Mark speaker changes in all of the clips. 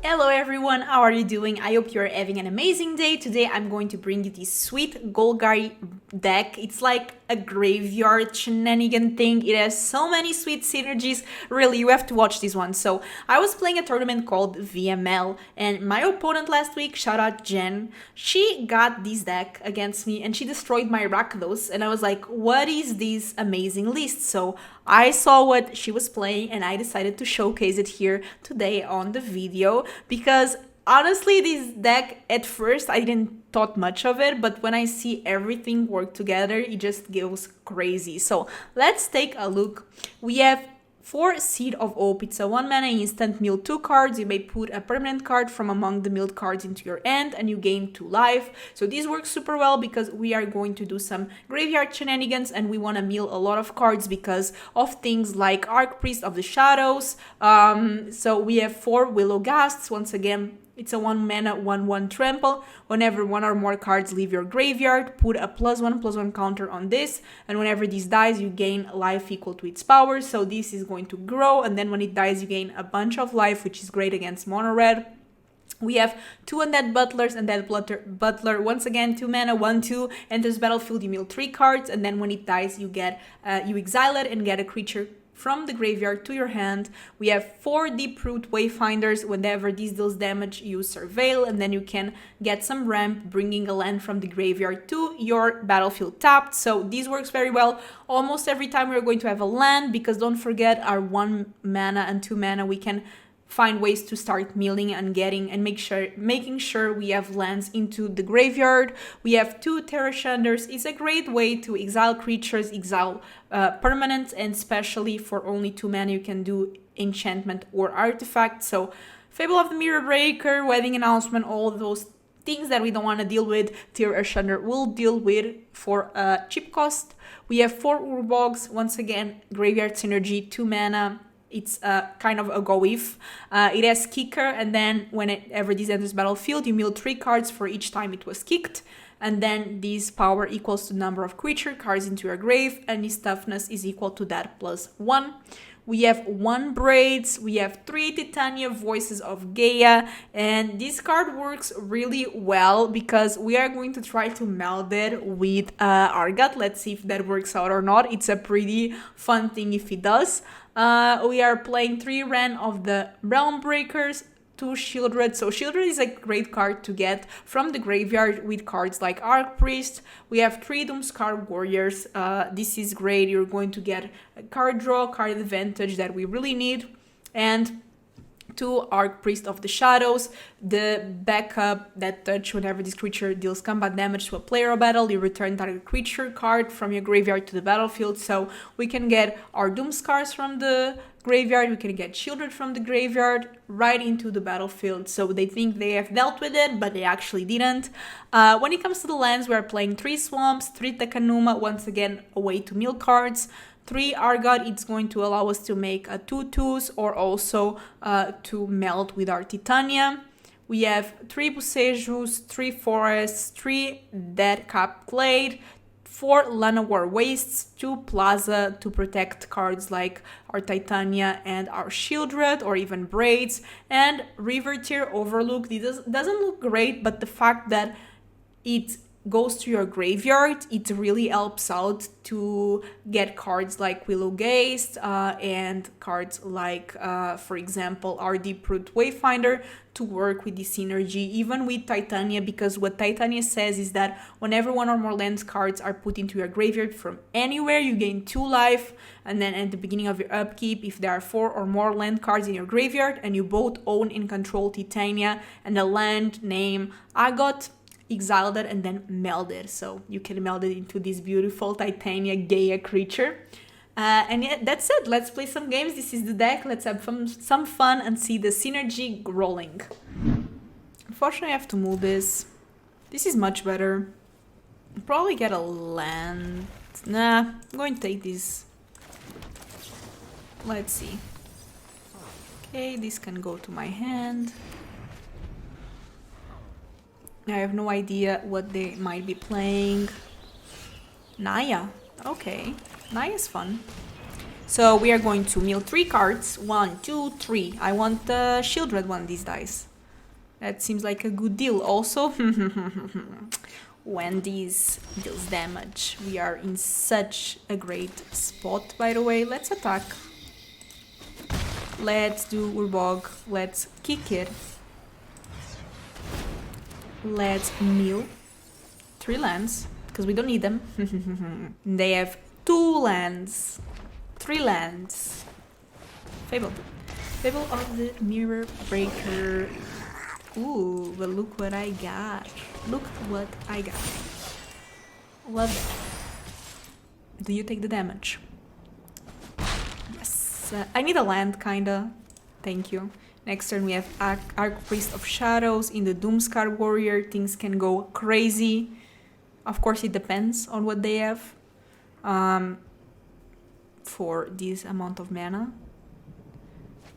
Speaker 1: Hello everyone, how are you doing? I hope you're having an amazing day. Today I'm going to bring you this sweet Golgari deck. It's like a graveyard shenanigan thing. It has so many sweet synergies. Really, you have to watch this one. So I was playing a tournament called VML and my opponent last week, shout out Jen, she got this deck against me and she destroyed my Rakdos and I was like, what is this amazing list? So I saw what she was playing and I decided to showcase it here today on the video because honestly this deck at first I didn't thought much of it, but when I see everything work together it just goes crazy. So let's take a look. We have 4 Seed of Hope. It's a 1 mana instant, mill 2 cards. You may put a permanent card from among the milled cards into your hand and you gain 2 life. So this works super well because we are going to do some graveyard shenanigans and we want to mill a lot of cards because of things like Archpriest of the Shadows. So we have 4 Willow Geists. Once again, it's a 1 mana 1/1 trample. Whenever 1 or more cards leave your graveyard, put a +1/+1 counter on this, and whenever this dies, you gain life equal to its power. So this is going to grow, and then when it dies, you gain a bunch of life, which is great against mono red. We have 2 Undead Butlers, Undead Butler, once again, 2 mana, 1/2, enters battlefield, you mill 3 cards, and then when it dies, you exile it and get a creature from the graveyard to your hand. We have 4 Deeproot Wayfinders. Whenever this deals damage, you surveil, and then you can get some ramp, bringing a land from the graveyard to your battlefield tapped. So this works very well. Almost every time we're going to have a land, because don't forget our 1 mana and 2 mana, we can find ways to start milling and making sure we have lands into the graveyard. We have 2 Tear Asunders. It's a great way to exile creatures, exile permanents, and especially for only 2 mana you can do enchantment or artifact. So Fable of the Mirror Breaker, Wedding Announcement, all those things that we don't want to deal with, Tear Asunder will deal with for a cheap cost. We have 4 Urborgs. Once again, graveyard synergy, 2 mana. It's kind of a go if. It has kicker, and then whenever this enters battlefield, you mill 3 cards for each time it was kicked. And then this power equals to the number of creature cards into your grave, and this toughness is equal to that +1. We have 1 Braids, we have 3 Titania, Voices of Gaea, and this card works really well because we are going to try to meld it with Argoth. Let's see if that works out or not. It's a pretty fun thing if it does. We are playing 3 Wrenn of the Realmbreakers, 2 Sheoldred. So Sheoldred is a great card to get from the graveyard with cards like Archpriest. We have 3 Doomskar Warriors. This is great. You're going to get a card draw, card advantage that we really need. And 2 Archpriest of the Shadows, the backup that touch whenever this creature deals combat damage to a player or battle, you return target creature card from your graveyard to the battlefield. So we can get our Doomskars from the graveyard, we can get Sheoldred from the graveyard right into the battlefield. So they think they have dealt with it, but they actually didn't. When it comes to the lands, we are playing 3 Swamps, 3 Takenuma, once again a way to mill cards. 3 Argoth, it's going to allow us to make a 2/2s or also to melt with our Titania. We have 3 Boseijus, 3 Forests, 3 Deathcap Glade, 4 Llanowar Wastes, 2 Plaza to protect cards like our Titania and our Sheoldred or even Braids, and Riveteers Overlook. This doesn't look great, but the fact that it goes to your graveyard, it really helps out to get cards like Willow Geist and cards like, for example, our Deeproot Wayfinder to work with this synergy, even with Titania, because what Titania says is that whenever 1 or more land cards are put into your graveyard from anywhere, you gain 2 life, and then at the beginning of your upkeep, if there are 4 or more land cards in your graveyard and you both own and control Titania and the land name Argoth, exile that and then meld it. So you can meld it into this beautiful Titania Gaea creature. And yeah, that's it. Let's play some games. This is the deck. Let's have some fun and see the synergy rolling. Unfortunately, I have to move this. This is much better. I'll probably get a land. Nah, I'm going to take this. Let's see. Okay, this can go to my hand. I have no idea what they might be playing. Naya. Okay, nice fun. So we are going to mill 3 cards. 1, 2, 3. I want the Sheoldred one, these dice. That seems like a good deal. Also, when these deals damage, we are in such a great spot, by the way. Let's attack. Let's do Urborg. Let's kick it. Let's mill 3 lands, because we don't need them. They have 2 lands. 3 lands. Fable of the Mirror Breaker. Ooh, but look what I got. Look what I got. Love it. Do you take the damage? Yes. I need a land, kinda. Thank you. Next turn we have Archpriest of Shadows in the Doomskar Warrior. Things can go crazy. Of course, it depends on what they have. For this amount of mana.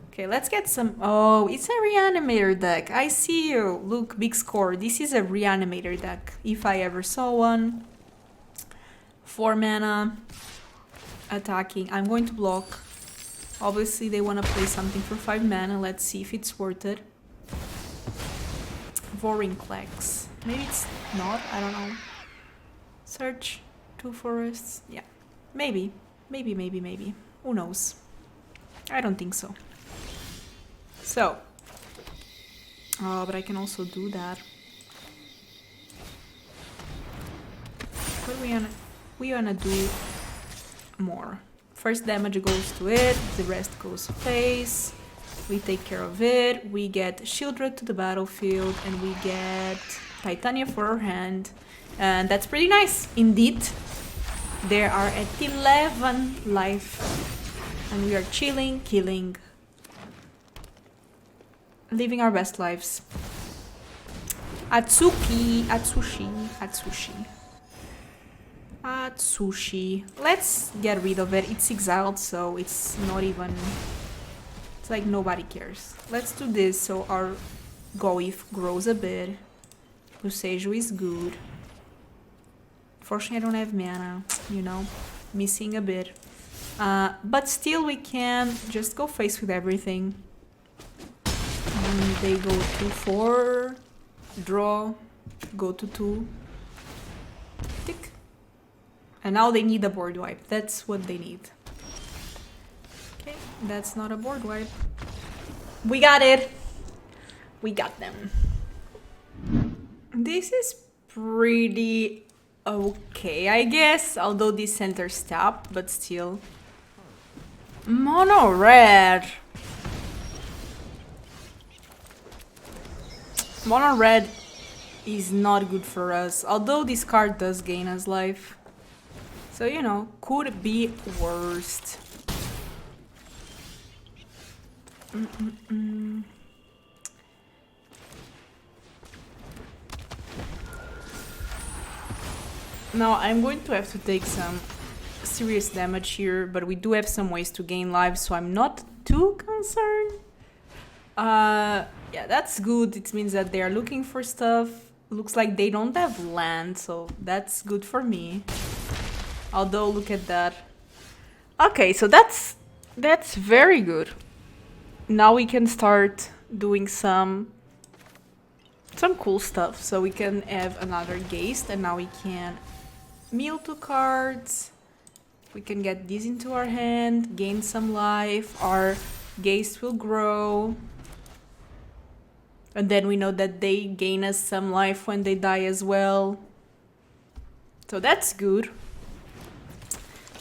Speaker 1: Okay, let's get some... Oh, it's a Reanimator deck. I see you. Look, big score. This is a Reanimator deck, if I ever saw one. 4 mana. Attacking. I'm going to block. Obviously, they want to play something for 5 mana. Let's see if it's worth it. Vorinclex. Maybe it's not. I don't know. Search 2 forests. Yeah. Maybe. Maybe. Who knows? I don't think so. So. Oh, but I can also do that. But we wanna do more. First damage goes to it, the rest goes face. We take care of it. We get Sheoldred to the battlefield, and we get Titania for our hand. And that's pretty nice, indeed. They are at 11 life, and we are chilling, killing, living our best lives. Atsushi. Let's get rid of it. It's exiled, so it's not even... It's like nobody cares. Let's do this so our Goif grows a bit. Boseiju is good. Unfortunately, I don't have mana, you know, missing a bit. But still, we can just go face with everything. And they go to 4, draw, go to 2, tick. And now they need a board wipe. That's what they need. Okay, that's not a board wipe. We got it. We got them. This is pretty... okay, I guess, although this center stopped, but still. Mono red. Mono red is not good for us, although this card does gain us life. So, you know, could be worst. Now, I'm going to have to take some serious damage here, but we do have some ways to gain life, so I'm not too concerned. Yeah, that's good. It means that they are looking for stuff. Looks like they don't have land, so that's good for me. Although, look at that. Okay, so that's very good. Now we can start doing some cool stuff. So we can have another Geist, and now we can mill 2 cards. We can get these into our hand, gain some life. Our Geist will grow. And then we know that they gain us some life when they die as well. So that's good.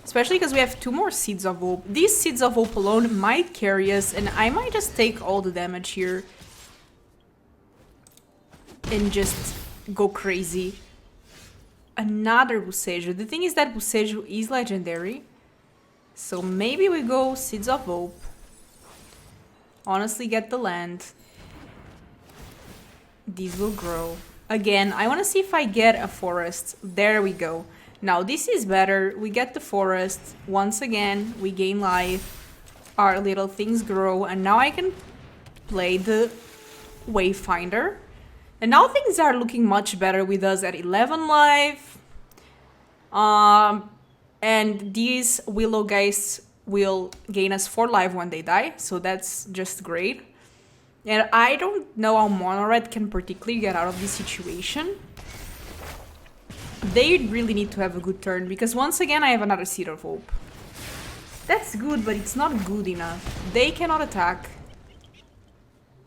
Speaker 1: Especially because we have 2 more Seeds of Hope. These Seeds of Hope alone might carry us, and I might just take all the damage here. And just go crazy. Another Boseiju. The thing is that Boseiju is legendary. So maybe we go Seeds of Hope. Honestly, get the land. These will grow. Again, I want to see if I get a forest. There we go. Now this is better. We get the forest. Once again, we gain life. Our little things grow. And now I can play the Wayfinder. And now things are looking much better with us at 11 life. And these Willow Geists will gain us 4 life when they die, so that's just great. And I don't know how Mono Red can particularly get out of this situation. They really need to have a good turn, because once again I have another Seed of Hope. That's good, but it's not good enough. They cannot attack.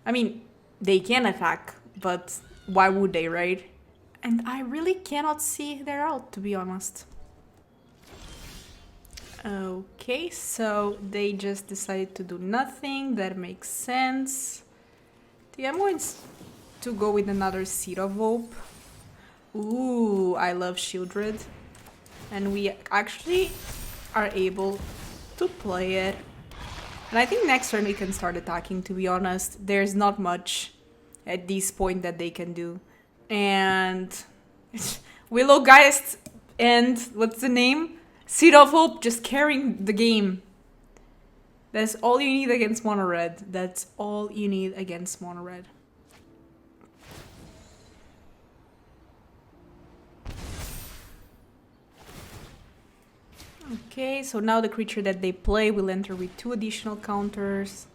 Speaker 1: I mean, they can attack, but why would they, right? And I really cannot see their out, to be honest. Okay, so they just decided to do nothing. That makes sense. Yeah, I'm going to go with another Seed of Hope. Ooh, I love Sheoldred. And we actually are able to play it. And I think next turn we can start attacking, to be honest. There's not much at this point that they can do. And Willow Geist and what's the name? Seed of Hope just carrying the game. That's all you need against Mono Red. That's all you need against Mono Red. Okay, so now the creature that they play will enter with 2 additional counters.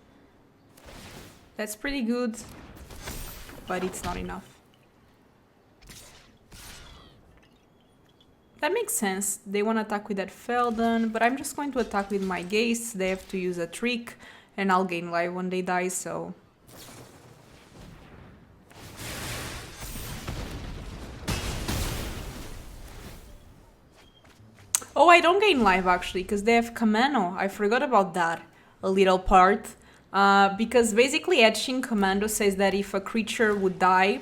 Speaker 1: That's pretty good, but it's not enough. That makes sense. They want to attack with that Feldon, but I'm just going to attack with my Geists. They have to use a trick, and I'll gain life when they die, so... Oh, I don't gain life actually, because they have Commando. I forgot about that, a little part. Because basically Etching Commando says that if a creature would die,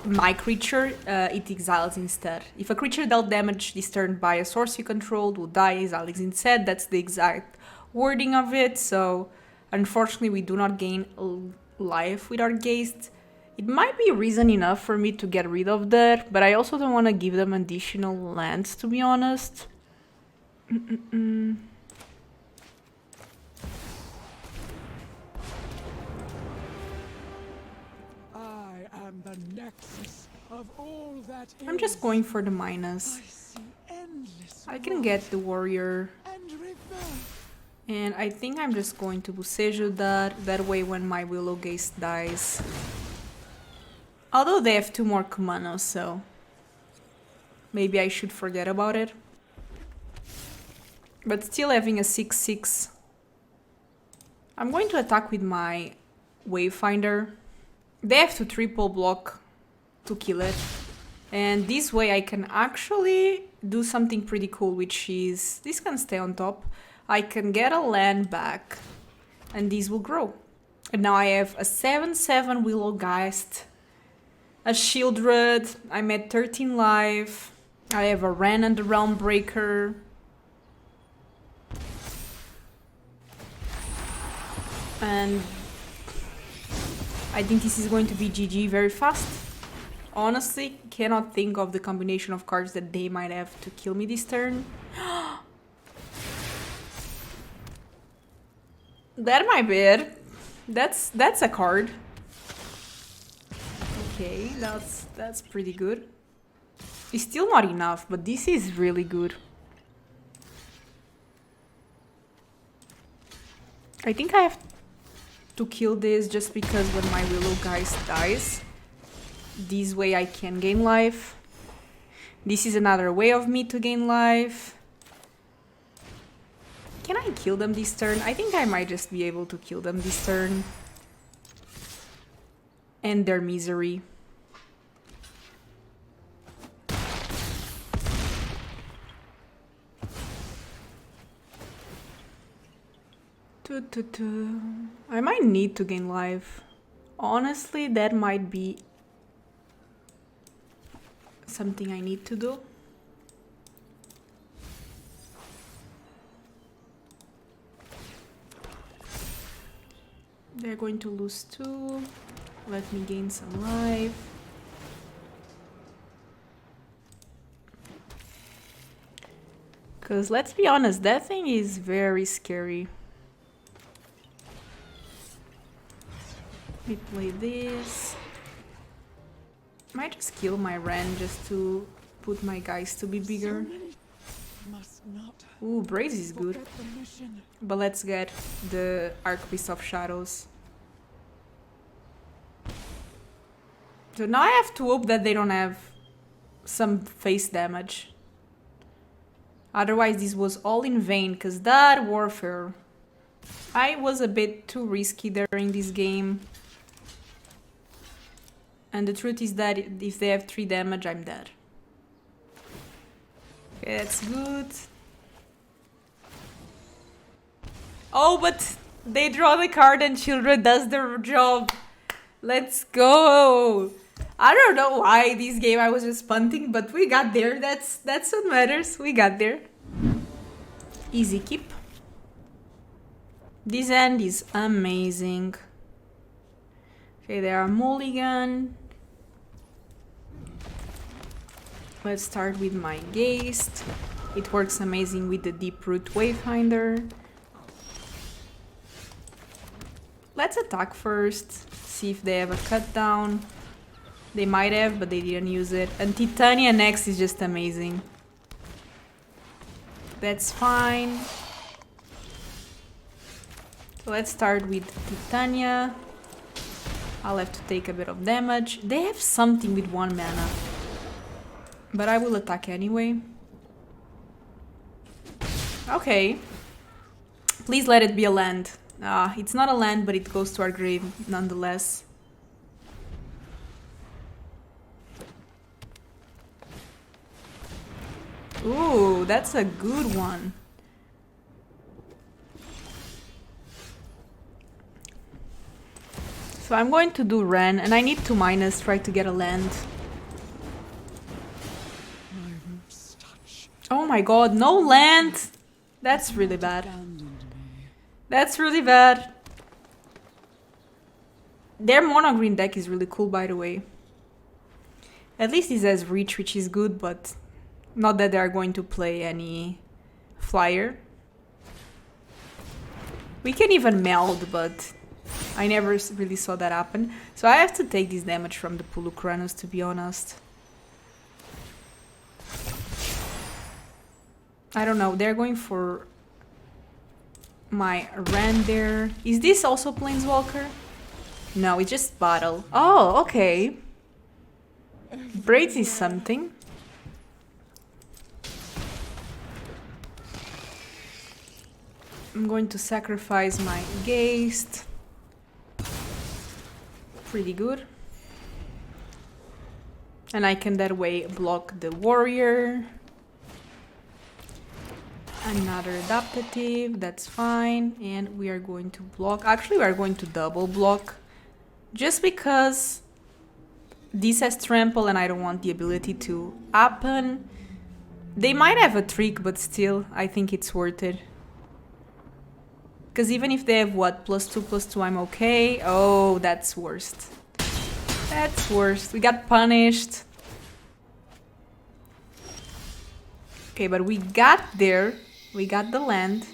Speaker 1: my creature, it exiles instead. If a creature dealt damage this turn by a source you controlled, would die, exiles instead. That's the exact wording of it, so unfortunately we do not gain life with our Geist. It might be reason enough for me to get rid of that, but I also don't want to give them additional lands, to be honest.
Speaker 2: I am the nexus of all that
Speaker 1: I'm just going for the minus. I can get the warrior. And I think I'm just going to Boseiju that. That way when my Willow Geist dies. Although they have 2 more commandos, so maybe I should forget about it. But still having a 6/6. I'm going to attack with my Wayfinder. They have to triple block to kill it. And this way I can actually do something pretty cool, which is... this can stay on top. I can get a land back. And these will grow. And now I have a 7/7 Willow Geist. A Sheoldred, I'm at 13 life. I have a Wrenn and Realmbreaker. And I think this is going to be GG very fast. Honestly, cannot think of the combination of cards that they might have to kill me this turn. That might be it. That's a card. Okay, that's pretty good. It's still not enough, but this is really good. I think I have to kill this just because when my Willow Geist dies, this way I can gain life. This is another way of me to gain life. Can I kill them this turn? I think I might just be able to kill them this turn. And their misery. I might need to gain life. Honestly, that might be something I need to do. They're going to lose 2. Let me gain some life. Because let's be honest, that thing is very scary. Let me play this. Might just kill my Wrenn just to put my guys to be bigger.
Speaker 2: must not
Speaker 1: Ooh, Braids is good.
Speaker 2: forget the mission.
Speaker 1: But let's get the Archpriest of Shadows. So now I have to hope that they don't have some face damage. Otherwise this was all in vain, because that warfare... I was a bit too risky during this game. And the truth is that if they have 3 damage, I'm dead. Okay, that's good. Oh, but they draw the card and Sheoldred does the job. Let's go. I don't know why this game I was just punting, but we got there. That's what matters. We got there. Easy keep. This end is amazing. Okay, there are mulligan. Let's start with my Geist. It works amazing with the Deeproot Wayfinder. Let's attack first, see if they have a cut down. They might have, but they didn't use it. And Titania next is just amazing. That's fine. So let's start with Titania. I'll have to take a bit of damage. They have something with 1 mana. But I will attack anyway. Okay. Please let it be a land. It's not a land, but it goes to our grave nonetheless. Ooh, that's a good one. So I'm going to do Wrenn, and I need 2-, try to get a land. Oh my god, no land! That's really bad. That's really bad. Their mono green deck is really cool, by the way. At least it has reach, which is good, but not that they are going to play any flyer. We can even meld, but I never really saw that happen. So I have to take this damage from the Pulukranos, to be honest. I don't know, they're going for my Wrenn there. Is this also Planeswalker? No, it's just Battle. Oh, okay. Braids is something. I'm going to sacrifice my Geist. Pretty good. And I can that way block the warrior. Another adaptative, that's fine. And we are going to block. Actually, we are going to double block. Just because this has trample and I don't want the ability to happen. They might have a trick, but still, I think it's worth it. Because even if they have, what, +2/+2, I'm okay. Oh, that's worst. That's worst. We got punished. Okay, but we got there. We got the land.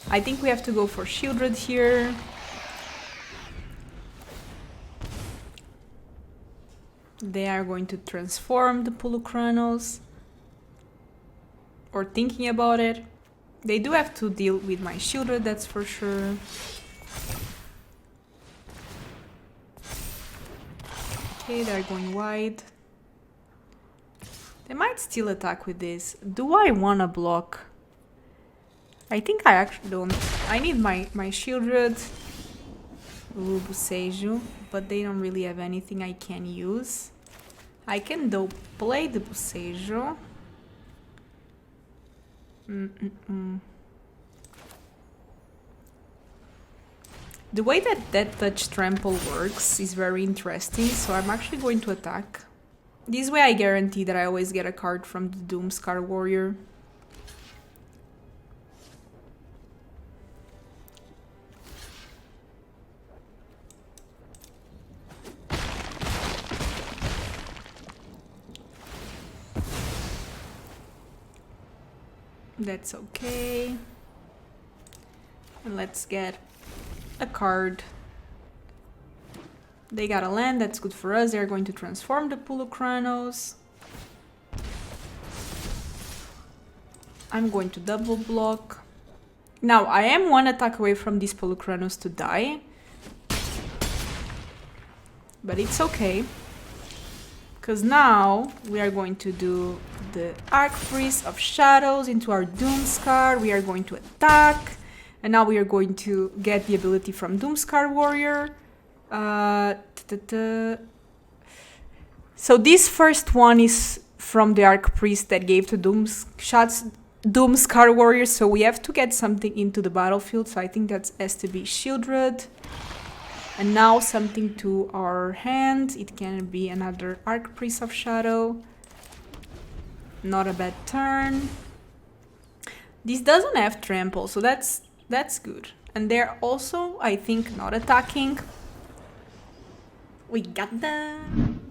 Speaker 1: I think we have to go for Sheoldred here. They are going to transform the Pulukranos. Or thinking about it. They do have to deal with my Sheoldred, that's for sure. Okay, they're going wide. They might still attack with this. Do I want to block? I think I actually don't. I need my Sheoldred. Ooh, Boseiju. But they don't really have anything I can use. I can though play the Boseiju. The way that Death Touch Trample works is very interesting, so I'm actually going to attack. This way I guarantee that I always get a card from the Doomskar Warrior. That's okay. And let's get a card. They got a land, that's good for us. They're going to transform the Pulukranos. I'm going to double block. Now, I am one attack away from this Polukranos to die. But it's okay. Because now we are going to do the Archpriest of Shadows into our Doomskar. We are going to attack. And now we are going to get the ability from Doomskar Warrior. So this first one is from the Archpriest that gave to Doomskar Warrior. So we have to get something into the battlefield. So I think that has to be Sheoldred. And now something to our hand. It can be another Archpriest of Shadow. Not a bad turn. This doesn't have trample, so that's good. And they're also, I think, not attacking. We got them.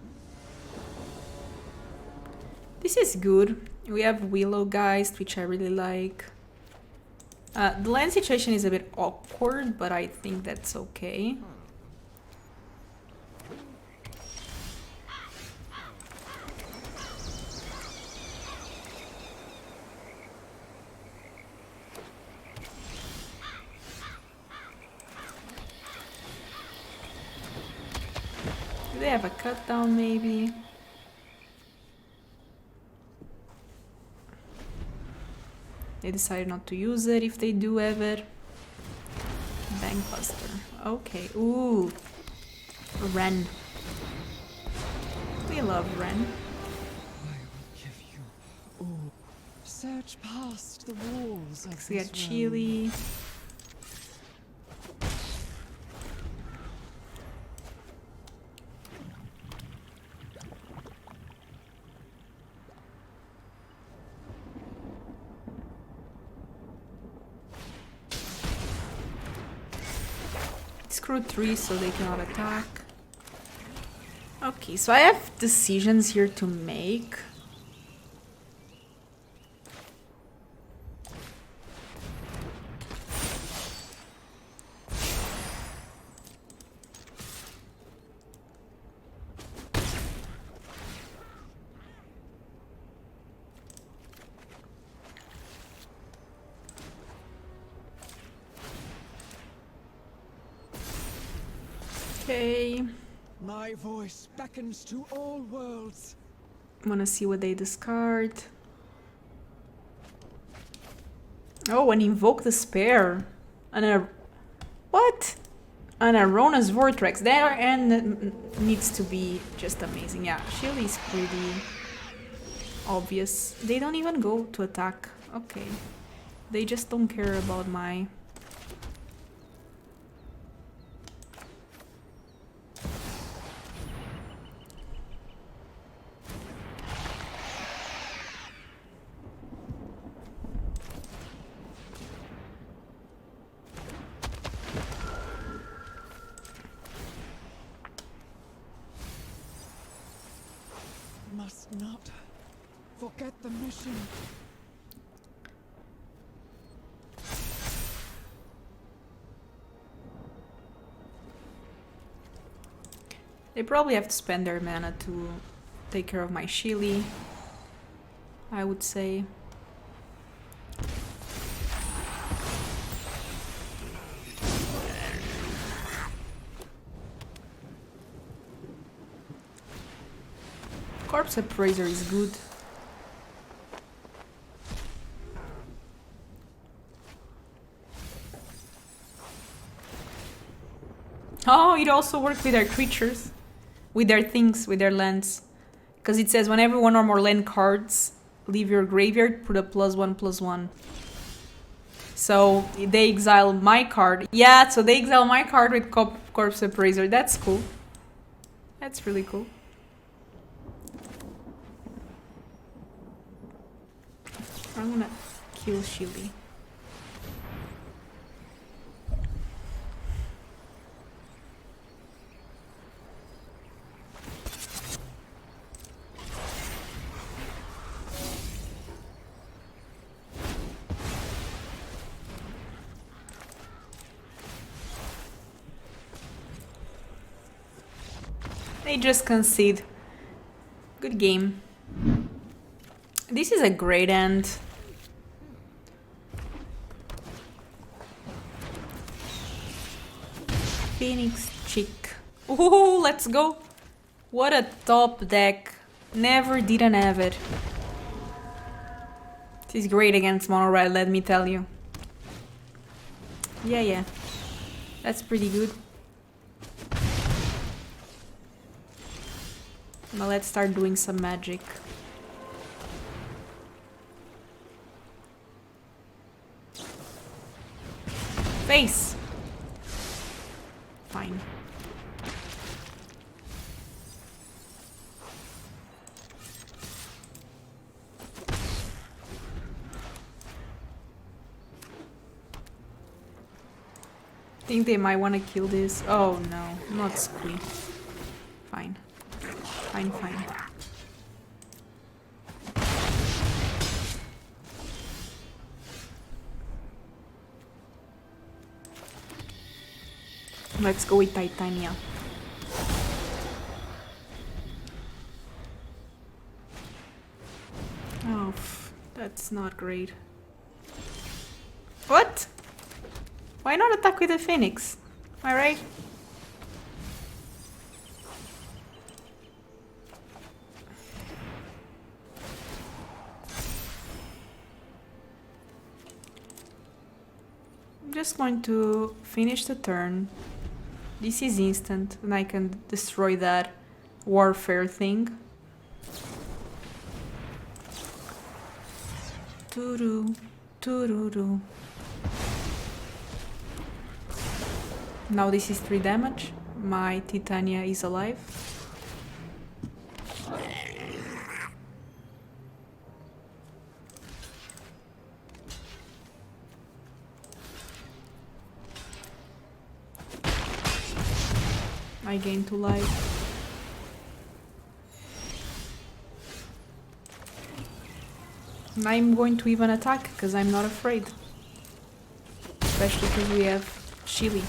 Speaker 1: This is good. We have Willow Geist, which I really like. The land situation is a bit awkward, but I think that's okay. Do they have a cut down maybe? They decided not to use it if they do have it. Bankbuster. Okay. Ooh. Wrenn. We love Wrenn.
Speaker 2: I will give you all. Search past the walls of
Speaker 1: We got
Speaker 2: this realm.
Speaker 1: Chili. Screw 3 so they cannot attack. Okay, so I have decisions here to make. Okay,
Speaker 2: My voice beckons to all worlds.
Speaker 1: I'm gonna see what they discard. Oh, and invoke the spare. And what? An Arona's Vortex. Their end needs to be just amazing. Yeah, Shield is pretty obvious. They don't even go to attack. Okay. They just don't care about my...
Speaker 2: Must not forget the mission.
Speaker 1: They probably have to spend their mana to take care of my Shili, I would say. Corpse Appraiser is good. Oh, it also works with their creatures. With their things, with their lands. Because it says whenever one or more land cards leave your graveyard, put a +1/+1. So they exile my card. Yeah, so they exile my card with Corpse Appraiser. That's cool. That's really cool. I'm gonna kill Shili. They just concede. Good game. This is a great end. Phoenix chick. Ooh, let's go. What a top deck. Never didn't have it. This is great against mono red, let me tell you. Yeah. That's pretty good. Now let's start doing some magic. Face! Fine. Think they might want to kill this. Oh no, not Squee. Fine. Fine. Let's go with Titania. Oh, that's not great. What? Why not attack with a Phoenix? Am I right? I'm just going to finish the turn. This is instant, and I can destroy that warfare thing. Tururu. Now this is 3 damage. My Titania is alive. I gain 2 life. And I'm going to even attack because I'm not afraid. Especially because we have Chili.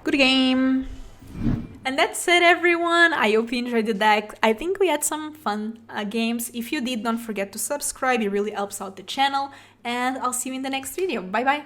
Speaker 1: Good game! And that's it, everyone. I hope you enjoyed the deck. I think we had some fun games. If you did, don't forget to subscribe. It really helps out the channel. And I'll see you in the next video. Bye bye!